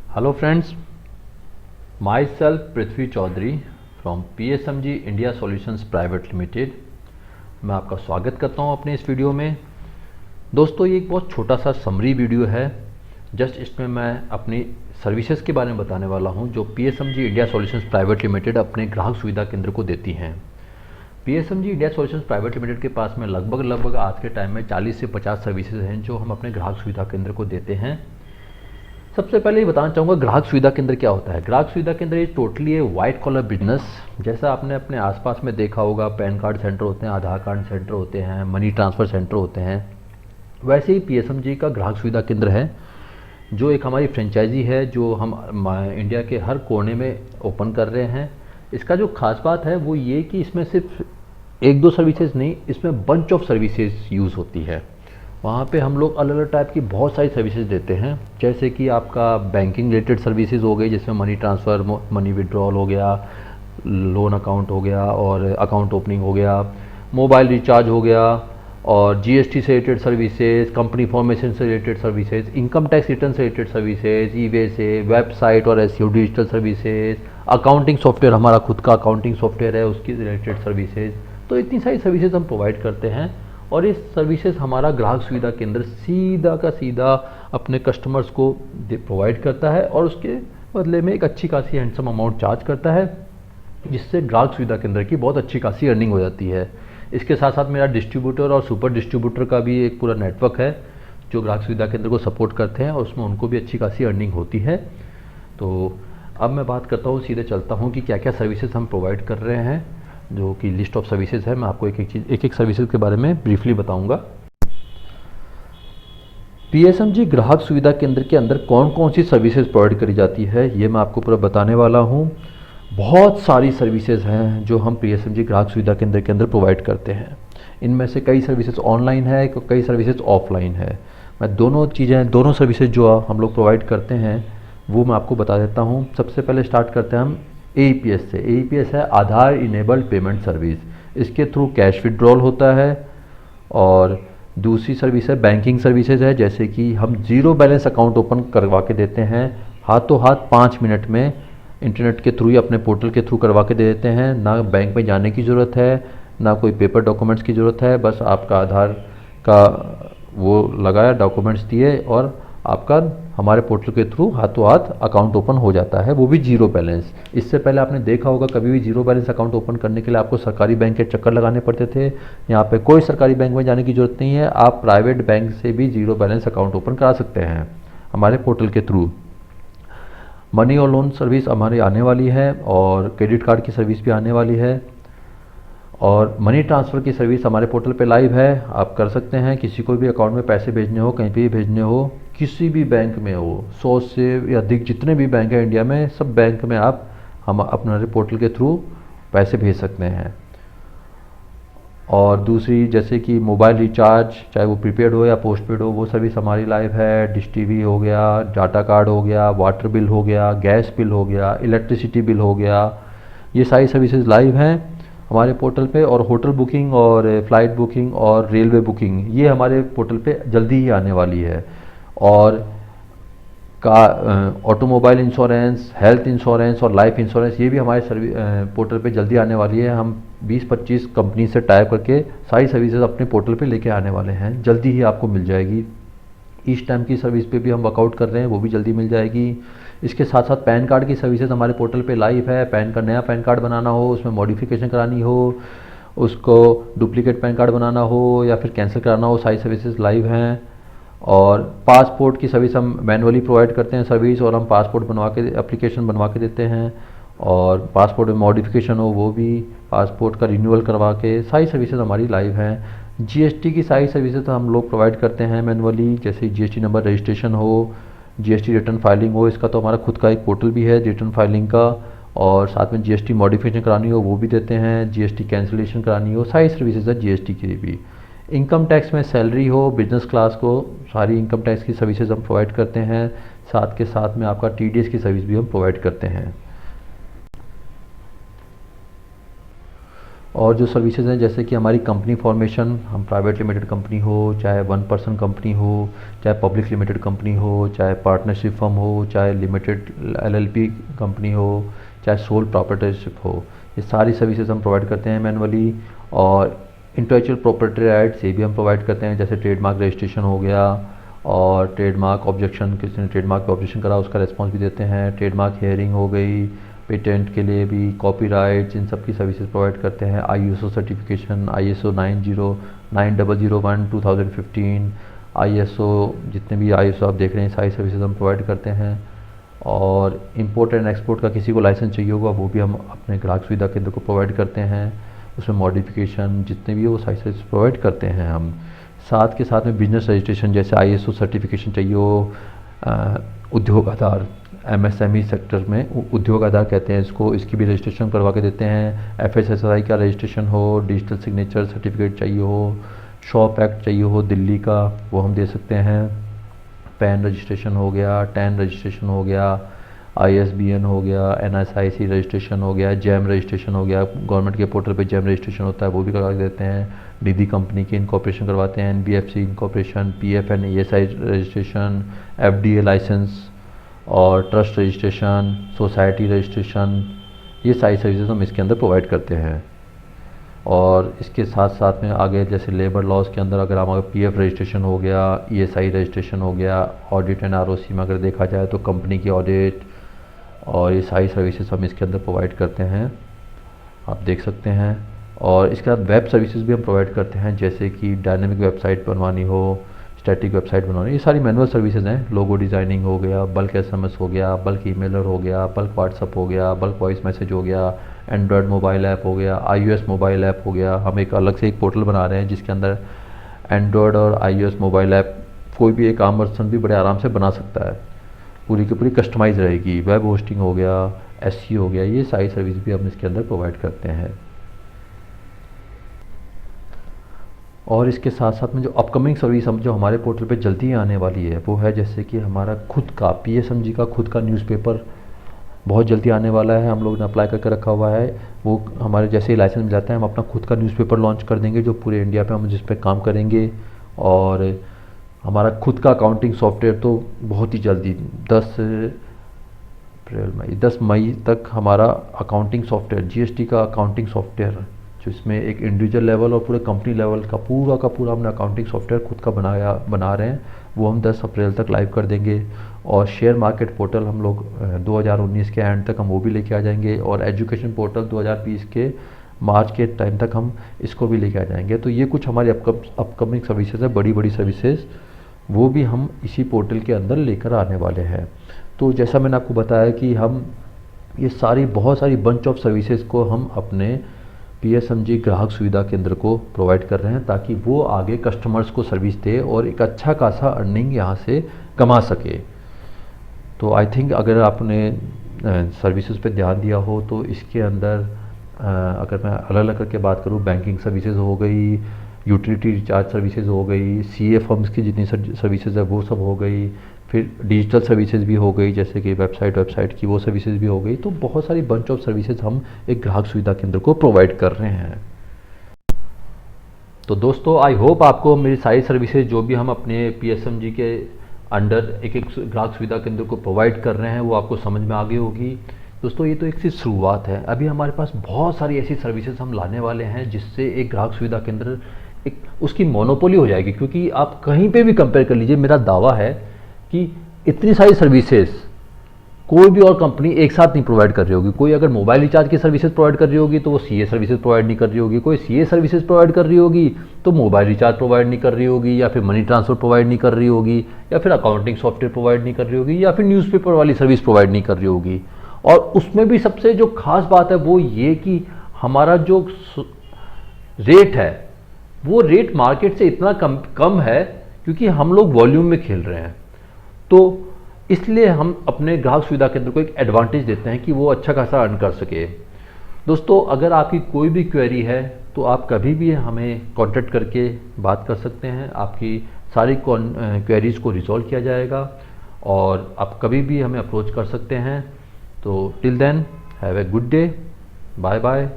Hello friends, myself Prithvi Chaudhary from PSMG India solutions private limited. मैं आपका स्वागत करता हूं अपने इस वीडियो में। दोस्तों, ये एक बहुत छोटा सा समरी वीडियो है। जस्ट इसमें मैं अपनी सर्विसेज के बारे में बताने वाला हूं जो PSMG India solutions private limited अपने ग्राहक सुविधा केंद्र को देती हैं। PSMG India solutions private limited के पास में लगभग आज के टाइम में 40 से 50 सर्विसेज हैं जो हम अपने ग्राहक सुविधा केंद्र को देते हैं। सबसे पहले ये बताना चाहूँगा ग्राहक सुविधा केंद्र क्या होता है। ग्राहक सुविधा केंद्र ये टोटली है वाइट कॉलर बिजनेस। जैसा आपने अपने आसपास में देखा होगा, पैन कार्ड सेंटर होते हैं, आधार कार्ड सेंटर होते हैं, मनी ट्रांसफ़र सेंटर होते हैं, वैसे ही PSMG का ग्राहक सुविधा केंद्र है जो एक हमारी फ्रेंचाइजी है जो हम इंडिया के हर कोने में ओपन कर रहे हैं। इसका जो खास बात है वो ये कि इसमें सिर्फ एक दो सर्विसेज नहीं, इसमें बंच ऑफ सर्विसेज यूज़ होती है। वहाँ पे हम लोग अलग अलग टाइप की बहुत सारी सर्विसेज देते हैं, जैसे कि आपका बैंकिंग रिलेटेड सर्विसेज हो गई जिसमें मनी ट्रांसफ़र, मनी विड्रॉल हो गया, लोन अकाउंट हो गया और अकाउंट ओपनिंग हो गया, मोबाइल रिचार्ज हो गया और GST से रिलेटेड सर्विसेज, कंपनी फॉर्मेशन से related services, income tax return से रिलेटेड सर्विसेज, ईवे से, वेबसाइट और SEO digital services, accounting software, हमारा खुद का अकाउंटिंग सॉफ्टवेयर है उसकी रिलेटेड सर्विसेज। तो इतनी सारी सर्विसेज हम प्रोवाइड करते हैं और इस सर्विसेज हमारा ग्राहक सुविधा केंद्र सीधा का सीधा अपने कस्टमर्स को प्रोवाइड करता है और उसके बदले में एक अच्छी खासी हैंडसम अमाउंट चार्ज करता है, जिससे ग्राहक सुविधा केंद्र की बहुत अच्छी खासी अर्निंग हो जाती है। इसके साथ साथ मेरा डिस्ट्रीब्यूटर और सुपर डिस्ट्रीब्यूटर का भी एक पूरा नेटवर्क है जो ग्राहक सुविधा केंद्र को सपोर्ट करते हैं और उसमें उनको भी अच्छी खासी अर्निंग होती है। तो अब मैं बात करता हूँ, सीधे चलता हूँ कि क्या क्या सर्विसेज हम प्रोवाइड कर रहे हैं, जो कि लिस्ट ऑफ सर्विसेज है। मैं आपको एक एक सर्विसेज के बारे में ब्रीफली बताऊंगा। PSMG ग्राहक सुविधा केंद्र के अंदर कौन कौन सी सर्विसेज प्रोवाइड करी जाती है ये मैं आपको पूरा बताने वाला हूं। बहुत सारी सर्विसेज हैं जो हम PSMG ग्राहक सुविधा केंद्र के अंदर प्रोवाइड करते हैं। इनमें से कई सर्विसेज ऑनलाइन है, कई सर्विसेज ऑफलाइन है। मैं दोनों सर्विसेज जो हम लोग प्रोवाइड करते हैं वो मैं आपको बता देता हूँ। सबसे पहले स्टार्ट करते हैं हम AEPS से। AEPS है आधार इनेबल्ड पेमेंट सर्विस। इसके थ्रू कैश विड्रॉल होता है। और दूसरी सर्विस है बैंकिंग सर्विसेज है, जैसे कि हम ज़ीरो बैलेंस अकाउंट ओपन करवा के देते हैं हाथों हाथ 5 मिनट में, इंटरनेट के थ्रू या अपने पोर्टल के थ्रू करवा के दे देते हैं। ना बैंक में जाने की ज़रूरत है, ना कोई पेपर डॉक्यूमेंट्स की ज़रूरत है। बस आपका आधार का वो लगाया, डॉक्यूमेंट्स दिए और आपका हमारे पोर्टल के थ्रू हाथों हाथ अकाउंट ओपन हो जाता है, वो भी जीरो बैलेंस। इससे पहले आपने देखा होगा कभी भी जीरो बैलेंस अकाउंट ओपन करने के लिए आपको सरकारी बैंक के चक्कर लगाने पड़ते थे। यहाँ पे कोई सरकारी बैंक में जाने की ज़रूरत नहीं है, आप प्राइवेट बैंक से भी जीरो बैलेंस अकाउंट ओपन करा सकते हैं हमारे पोर्टल के थ्रू। मनी और लोन सर्विस हमारी आने वाली है और क्रेडिट कार्ड की सर्विस भी आने वाली है और मनी ट्रांसफ़र की सर्विस हमारे पोर्टल पे लाइव है। आप कर सकते हैं, किसी को भी अकाउंट में पैसे भेजने हो, कहीं पे भी भेजने हो, किसी भी बैंक में हो, 100 से या अधिक जितने भी बैंक हैं इंडिया में, सब बैंक में आप हम अपने पोर्टल के थ्रू पैसे भेज सकते हैं। और दूसरी जैसे कि मोबाइल रिचार्ज, चाहे वो प्रीपेड हो या पोस्टपेड हो, वो सर्विस हमारी लाइव है। डिश टीवी हो गया, डाटा कार्ड हो गया, वाटर बिल हो गया, गैस बिल हो गया, इलेक्ट्रिसिटी बिल हो गया, ये सारी सर्विसेज लाइव हैं हमारे पोर्टल पे। और होटल बुकिंग और फ़्लाइट बुकिंग और रेलवे बुकिंग ये हमारे पोर्टल पे जल्दी ही आने वाली है। और ऑटोमोबाइल इंश्योरेंस, हेल्थ इंश्योरेंस और लाइफ इंश्योरेंस ये भी हमारे पोर्टल पे जल्दी आने वाली है। हम 20-25 कंपनी से टाइप करके सारी सर्विसेज अपने पोर्टल पे लेके आने वाले हैं, जल्दी ही आपको मिल जाएगी। इस टाइम की सर्विस पे भी हम वर्कआउट कर रहे हैं, वो भी जल्दी मिल जाएगी। इसके साथ साथ पैन कार्ड की सर्विसेज हमारे पोर्टल पे लाइव है। नया पैन कार्ड बनाना हो, उसमें मॉडिफिकेशन करानी हो, उसको डुप्लीकेट पैन कार्ड बनाना हो या फिर कैंसिल कराना हो, सारी सर्विसेज लाइव हैं। और पासपोर्ट की सर्विस हम मैनुअली प्रोवाइड करते हैं सर्विस, और हम पासपोर्ट बनवा के एप्लीकेशन बनवा के देते हैं। और पासपोर्ट में मॉडिफिकेशन हो वो भी, पासपोर्ट का रिन्यूअल करवा के, सारी सर्विसेज हमारी लाइव हैं। GST की सारी सर्विसेज तो हम लोग प्रोवाइड करते हैं मैनुअली, जैसे GST नंबर रजिस्ट्रेशन हो, GST रिटर्न फाइलिंग हो, इसका तो हमारा खुद का एक पोर्टल भी है रिटर्न फाइलिंग का। और साथ में GST मॉडिफिकेशन करानी हो वो भी देते हैं, GST कैंसिलेशन करानी हो, सारी सर्विसेज है GST की भी। इनकम टैक्स में सैलरी हो, बिजनेस क्लास को, सारी इनकम टैक्स की सर्विसेज हम प्रोवाइड करते हैं। साथ के साथ में आपका TDS की सर्विस भी हम प्रोवाइड करते हैं। और जो सर्विसेज हैं जैसे कि हमारी कंपनी फॉर्मेशन, हम प्राइवेट लिमिटेड कंपनी हो, चाहे वन पर्सन कंपनी हो, चाहे पब्लिक लिमिटेड कंपनी हो, चाहे पार्टनरशिप फर्म हो, चाहे लिमिटेड एलएलपी कंपनी हो, चाहे सोल प्रॉपर्टरशिप हो, ये सारी सर्विसेज हम प्रोवाइड करते हैं मैनुअली। और इंटेलेक्चुअल प्रॉपर्टी राइट्स ये भी हम प्रोवाइड करते हैं, जैसे ट्रेडमार्क रजिस्ट्रेशन हो गया, और ट्रेडमार्क ऑब्जेक्शन, किसी ने ट्रेडमार्क पे ऑब्जेक्शन करा उसका रिस्पॉन्स भी देते हैं, ट्रेडमार्क हियरिंग हो गई, पेटेंट के लिए भी, कॉपीराइट्स, इन सब की सर्विसेज प्रोवाइड करते हैं। आईएसओ सर्टिफिकेशन, ISO 9001 2015, ISO, जितने भी ISO आप देख रहे हैं सारी सर्विसेज हम प्रोवाइड करते हैं। और इंपोर्ट एंड एक्सपोर्ट का किसी को लाइसेंस चाहिए होगा वो भी हम अपने ग्राहक सुविधा केंद्र को प्रोवाइड करते हैं, उसमें मॉडिफिकेशन जितने भी वो सारी सर्विस प्रोवाइड करते हैं हम। साथ के साथ में बिजनेस रजिस्ट्रेशन, जैसे ISO सर्टिफिकेशन चाहिए हो, उद्योग आधार, MSME सेक्टर में उद्योग आधार कहते हैं इसको, इसकी भी रजिस्ट्रेशन करवा के देते हैं। FSSAI का रजिस्ट्रेशन हो, डिजिटल सिग्नेचर सर्टिफिकेट चाहिए हो, शॉप एक्ट चाहिए हो दिल्ली का, वो हम दे सकते हैं। पैन रजिस्ट्रेशन हो गया, टैन रजिस्ट्रेशन हो गया, ISBN हो गया, NSIC रजिस्ट्रेशन हो गया, जैम रजिस्ट्रेशन हो गया, गवर्नमेंट के पोर्टल पे जैम रजिस्ट्रेशन होता है वो भी करवा देते हैं। निधि कंपनी की इनकॉर्पोरेशन करवाते हैं, NBFC incorporation, PF and ESI registration, FDA licence, और ट्रस्ट रजिस्ट्रेशन, सोसाइटी रजिस्ट्रेशन, ये सारी सर्विसेज हम इसके अंदर प्रोवाइड करते हैं। और इसके साथ साथ में आगे जैसे लेबर लॉज के अंदर अगर हमारा PF रजिस्ट्रेशन हो गया, ESI रजिस्ट्रेशन हो गया, ऑडिट एंड ROC में अगर देखा जाए तो कंपनी की ऑडिट, और ये सारी सर्विसेज हम इसके अंदर प्रोवाइड करते हैं, आप देख सकते हैं। और इसके बाद वेब सर्विसेज भी हम प्रोवाइड करते हैं, जैसे कि डायनेमिक वेबसाइट बनवानी हो, स्टैटिक वेबसाइट बनवानी, ये सारी मैनुअल सर्विसेज हैं। लोगो डिज़ाइनिंग हो गया, बल्क SMS हो गया, बल्क ईमेलर हो गया, बल्क व्हाट्सअप हो गया, बल्क वॉइस मैसेज हो गया, एंड्रॉयड मोबाइल ऐप हो गया, iOS मोबाइल ऐप हो गया। हम एक अलग से एक पोर्टल बना रहे हैं जिसके अंदर एंड्रॉयड और iOS मोबाइल ऐप कोई भी एक आम पर्सन भी बड़े आराम से बना सकता है, पूरी की पूरी कस्टमाइज रहेगी। वेब होस्टिंग हो गया, SEO हो गया, ये सारी सर्विस भी हम इसके अंदर प्रोवाइड करते हैं। और इसके साथ साथ में जो अपकमिंग सर्विस हम जो हमारे पोर्टल पे जल्दी आने वाली है वो है, जैसे कि हमारा खुद का PSMG का खुद का न्यूज़पेपर बहुत जल्दी आने वाला है, हम लोग ने अप्लाई करके रखा हुआ है। वो हमारे जैसे ही लाइसेंस मिल जाता है हम अपना खुद का न्यूज़पेपर लॉन्च कर देंगे जो पूरे इंडिया पे हम जिस पे काम करेंगे। और हमारा खुद का अकाउंटिंग सॉफ्टवेयर तो बहुत ही जल्दी 10 मई तक हमारा अकाउंटिंग सॉफ्टवेयर, GST का अकाउंटिंग सॉफ्टवेयर, जो इसमें एक इंडिविजुअल लेवल और पूरे कंपनी लेवल का पूरा हमने अकाउंटिंग सॉफ्टवेयर खुद का बना रहे हैं, वो हम 10 अप्रैल तक लाइव कर देंगे। और शेयर मार्केट पोर्टल हम लोग 2019 के एंड तक हम वो भी लेके आ जाएंगे, और एजुकेशन पोर्टल 2020 के मार्च के टाइम तक हम इसको भी लेके आ जाएंगे। तो ये कुछ हमारी अपकमिंग सर्विसेज है, बड़ी बड़ी सर्विसेज, वो भी हम इसी पोर्टल के अंदर लेकर आने वाले हैं। तो जैसा मैंने आपको बताया कि हम ये सारी बहुत सारी बंच ऑफ सर्विसेज को हम अपने PSMG ग्राहक सुविधा केंद्र को प्रोवाइड कर रहे हैं, ताकि वो आगे कस्टमर्स को सर्विस दे और एक अच्छा खासा अर्निंग यहाँ से कमा सके। तो आई थिंक अगर आपने सर्विसेज पे ध्यान दिया हो तो इसके अंदर अगर मैं अलग अलग करके बात करूँ, बैंकिंग सर्विसेज हो गई, यूटिलिटी रिचार्ज सर्विसेज हो गई, CA फर्म्स की जितनी सर्विसेज है वो सब हो गई, फिर डिजिटल सर्विसेज भी हो गई जैसे कि वेबसाइट की वो सर्विसेज भी हो गई। तो बहुत सारी बंच ऑफ सर्विसेज हम एक ग्राहक सुविधा केंद्र को प्रोवाइड कर रहे हैं। तो दोस्तों आई होप आपको मेरी सारी सर्विसेज जो भी हम अपने PSMG के अंडर एक एक ग्राहक सुविधा केंद्र को प्रोवाइड कर रहे हैं वो आपको समझ में आ गई होगी। दोस्तों ये तो एक सी शुरुआत है, अभी हमारे पास बहुत सारी ऐसी सर्विसेज हम लाने वाले हैं जिससे एक ग्राहक सुविधा केंद्र एक उसकी मोनोपोली हो जाएगी। क्योंकि आप कहीं पे भी कंपेयर कर लीजिए, मेरा दावा है कि इतनी सारी सर्विसेज कोई भी और कंपनी एक साथ नहीं प्रोवाइड कर रही होगी। कोई अगर मोबाइल रिचार्ज की सर्विसेज प्रोवाइड कर रही होगी तो वो CA सर्विसेज प्रोवाइड नहीं कर रही होगी, कोई CA सर्विसेज प्रोवाइड कर रही होगी तो मोबाइल रिचार्ज प्रोवाइड नहीं कर रही होगी, या फिर मनी ट्रांसफ़र प्रोवाइड नहीं कर रही होगी, या फिर अकाउंटिंग सॉफ्टवेयर प्रोवाइड नहीं कर रही होगी, या फिर न्यूज़पेपर वाली सर्विस प्रोवाइड नहीं कर रही होगी। और उसमें भी सबसे जो खास बात है वो ये कि हमारा जो रेट है वो रेट मार्केट से इतना कम है क्योंकि हम लोग वॉल्यूम में खेल रहे हैं। तो इसलिए हम अपने ग्राहक सुविधा केंद्र को एक एडवांटेज देते हैं कि वो अच्छा खासा अर्न कर सके। दोस्तों अगर आपकी कोई भी क्वेरी है तो आप कभी भी हमें कांटेक्ट करके बात कर सकते हैं, आपकी सारी क्वेरीज को रिजॉल्व किया जाएगा और आप कभी भी हमें अप्रोच कर सकते हैं। तो till then have a good day, bye bye.